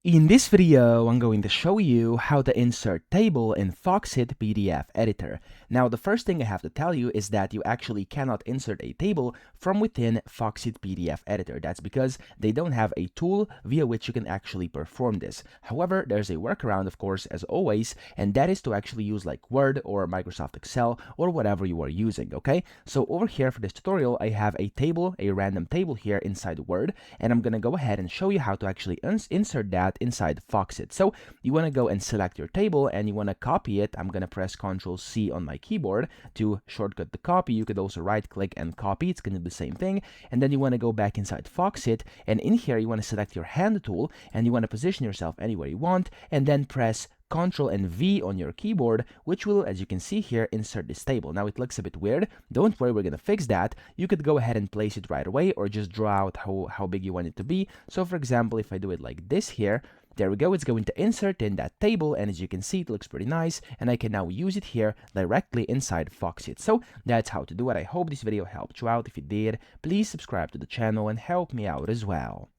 In this video, I'm going to show you how to insert table in Foxit PDF Editor. Now, the first thing I have to tell you is that you actually cannot insert a table from within Foxit PDF Editor. That's because they don't have a tool via which you can actually perform this. However, there's a workaround, of course, as always, and that is to actually use like Word or Microsoft Excel or whatever you are using, okay? So over here for this tutorial, I have a table, a random table here inside Word, and I'm going to go ahead and show you how to actually insert that inside Foxit. So you want to go and select your table and you want to copy it. I'm going to press Ctrl C on my keyboard to shortcut the copy. You could also right click and copy. It's going to do the same thing. And then you want to go back inside Foxit, and in here you want to select your hand tool and you want to position yourself anywhere you want, and then press Ctrl and V on your keyboard, which will, as you can see here, insert this table. Now it looks a bit weird. Don't worry, we're going to fix that. You could go ahead and place it right away or just draw out how big you want it to be. So for example, if I do it like this here, there we go, it's going to insert in that table, and as you can see, it looks pretty nice, and I can now use it here directly inside Foxit. So that's how to do it. I hope this video helped you out. If it did, please subscribe to the channel and help me out as well.